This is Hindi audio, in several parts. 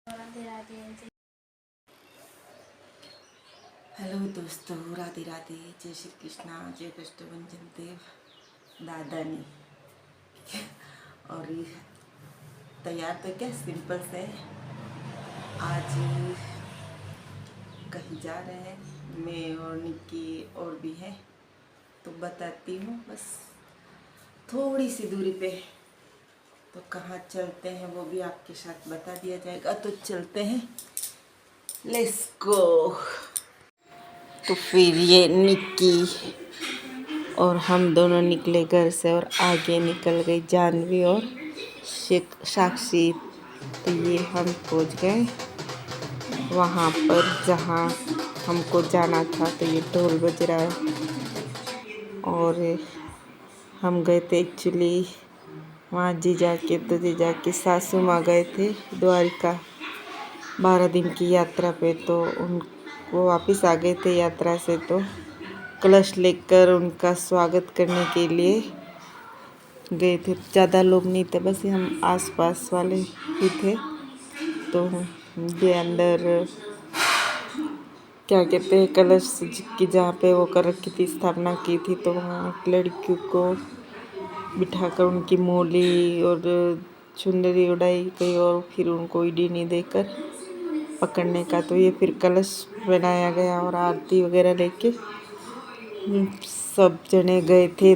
राधे राधे। हेलो दोस्तों, राधे राधे, जय श्री कृष्णा, जय कष्टभंजन देव दादा ने। और ये तैयार तो क्या सिंपल से आज कहीं जा रहे हैं, मैं और निक्की और भी है, तो बताती हूँ बस थोड़ी सी दूरी पे। तो कहाँ चलते हैं वो भी आपके साथ बता दिया जाएगा। तो चलते हैं, लेट्स गो। तो फिर ये निक्की और हम दोनों निकले घर से और आगे निकल गई जानवी और साक्षी। तो ये हम पहुंच गए वहाँ पर जहाँ हमको जाना था। तो ये ढोल बज रहा है और हम गए थे एक्चुअली वहाँ जीजा के सासू माँ गए थे द्वारिका 12 दिन की यात्रा पे। तो वो वापस आ गए थे यात्रा से, तो कलश लेकर उनका स्वागत करने के लिए गए थे। ज़्यादा लोग नहीं थे, बस हम आसपास वाले ही थे। तो ये अंदर क्या कहते हैं, कलश की जहाँ पे वो कर रखी थी, स्थापना की थी, तो वहाँ लड़कियों को बिठाकर उनकी मोली और चुनरी उड़ाई गई और फिर उनको इडीनी देकर पकड़ने का। तो ये फिर कलश बनाया गया और आरती वगैरह लेके सब जने गए थे।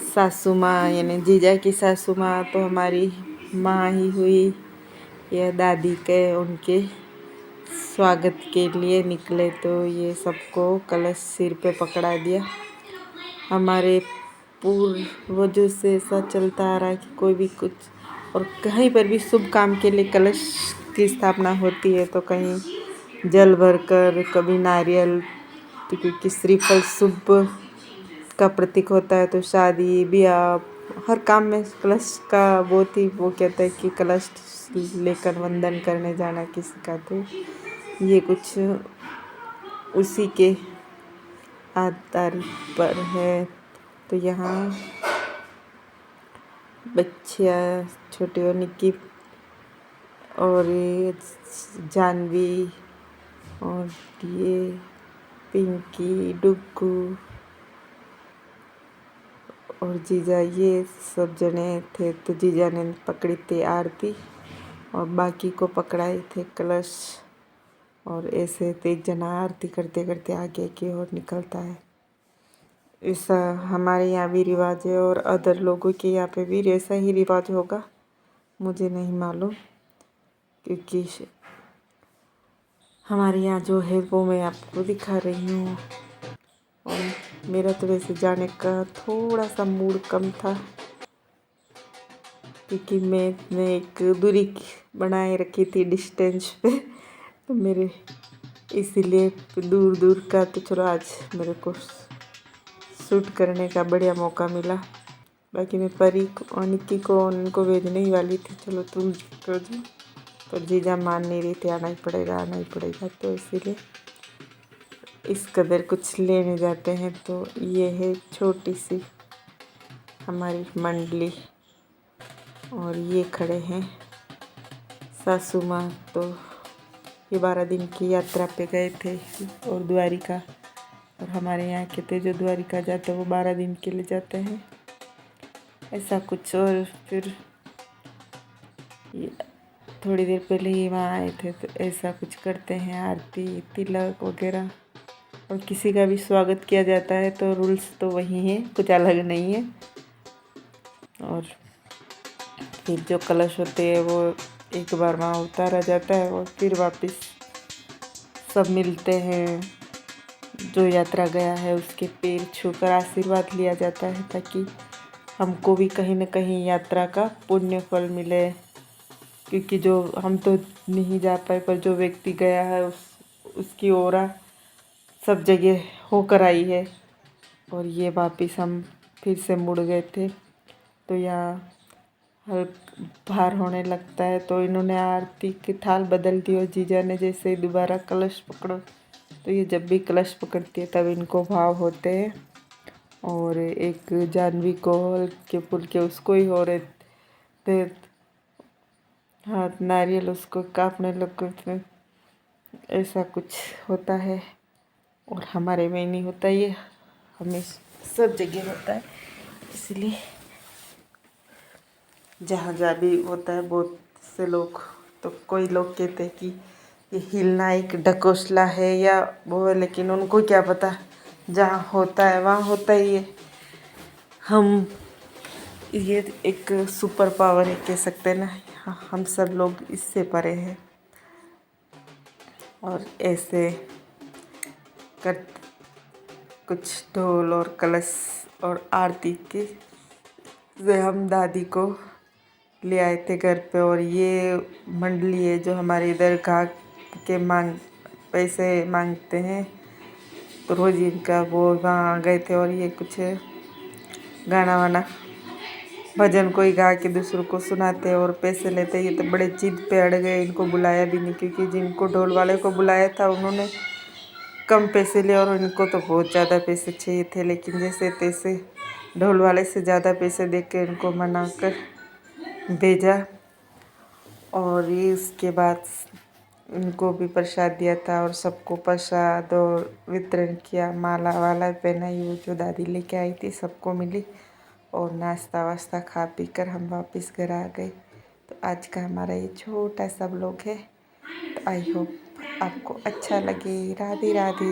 सासू माँ यानी जीजा की सासू माँ तो हमारी माँ ही हुई, या दादी के उनके स्वागत के लिए निकले। तो ये सबको कलश सिर पे पकड़ा दिया। हमारे पूर्वजों से ऐसा चलता आ रहा है कि कोई भी कुछ और कहीं पर भी शुभ काम के लिए कलश की स्थापना होती है तो कहीं जल भरकर, कभी नारियल, तो क्योंकि श्रीफल शुभ का प्रतीक होता है। तो शादी ब्याह हर काम में कलश का बहुत ही वो कहता है कि कलश लेकर वंदन करने जाना किसी का। तो ये कुछ उसी के आधार पर है। तो यहाँ बच्चियाँ छोटी और निक्की और ये जानवी और ये पिंकी, डुग्गू और जीजा, ये सब जने थे। तो जीजा ने पकड़ी थी आरती और बाकी को पकड़ाए थे कलश। और ऐसे 3 जना आरती करते करते आगे की ओर निकलता है। ऐसा हमारे यहाँ भी रिवाज है और अदर लोगों के यहाँ पे भी ऐसा ही रिवाज होगा, मुझे नहीं मालूम, क्योंकि हमारे यहाँ जो है वो मैं आपको दिखा रही हूँ। और मेरा तो वैसे जाने का थोड़ा सा मूड कम था, क्योंकि मैंने एक दूरी बनाए रखी थी डिस्टेंस पे, तो मेरे इसीलिए दूर दूर का। तो चलो आज मेरे को शूट करने का बढ़िया मौका मिला। बाकी मैं परी और निक्की को उनको भेजने ही वाली थी, चलो तुम कर दो, तो जीजा मान नहीं रही थी, आना ही पड़ेगा। तो इसीलिए इस कदर कुछ लेने जाते हैं। तो ये है छोटी सी हमारी मंडली और ये खड़े हैं सासू माँ। तो ये 12 दिन की यात्रा पे गए थे और द्वारिका, और हमारे यहाँ के थे जो द्वारिका जाते हैं वो 12 दिन के लिए जाते हैं, ऐसा कुछ। और फिर थोड़ी देर पहले ही वहाँ आए थे, तो ऐसा कुछ करते हैं, आरती तिलक वगैरह, और किसी का भी स्वागत किया जाता है। तो रूल्स तो वही हैं, कुछ अलग नहीं है। और फिर जो कलश होते हैं वो एक बार वहाँ उतारा जाता है और फिर वापस सब मिलते हैं। जो यात्रा गया है उसके पैर छूकर आशीर्वाद लिया जाता है, ताकि हमको भी कहीं न कहीं यात्रा का पुण्य फल मिले। क्योंकि जो हम तो नहीं जा पाए, पर जो व्यक्ति गया है उसकी ओरा सब जगह होकर आई है। और ये वापिस हम फिर से मुड़ गए थे, तो यहाँ भार होने लगता है। तो इन्होंने आरती की थाल बदल दी और जीजा ने जैसे ही दोबारा कलश पकड़ो, तो ये जब भी कलश पकड़ती है तब इनको भाव होते हैं। और एक जानवी को हल्के फुल्के उसको ही हो रहे थे। हाथ नारियल उसको काटने लगो तो ऐसा कुछ होता है। और हमारे में नहीं होता ये, हमें सब जगह होता है। इसलिए जहाँ जहाँ भी होता है बहुत से लोग, तो कोई लोग कहते हैं कि ये हिलना एक ढकोसला है या वो है, लेकिन उनको क्या पता, जहाँ होता है वहाँ होता ही है। हम ये एक सुपर पावर है कह सकते हैं ना, हम सब लोग इससे परे हैं। और ऐसे कर कुछ ढोल और कलश और आरती के से हम दादी को ले आए थे घर पे। और ये मंडली है जो हमारे इधर गा के पैसे मांगते हैं, तो रोज इनका वो वहाँ गए थे। और ये कुछ गाना वाना भजन कोई गा के दूसरों को सुनाते और पैसे लेते। ये तो बड़े जिद पे अड़ गए, इनको बुलाया भी नहीं, क्योंकि जिनको ढोल वाले को बुलाया था उन्होंने कम पैसे लिए और इनको तो बहुत ज़्यादा पैसे चाहिए थे। लेकिन जैसे तैसे ढोल वाले से ज़्यादा पैसे दे के इनको मना कर भेजा। और ये उसके बाद इनको भी प्रसाद दिया था और सबको प्रसाद और वितरण किया। माला वाला पहनाई वो जो दादी लेके आई थी सबको मिली। और नाश्ता वास्ता खा पी कर हम वापस घर आ गए। तो आज का हमारा ये छोटा सा व्लॉग है। तो आई होप आपको अच्छा लगे। राधे राधे।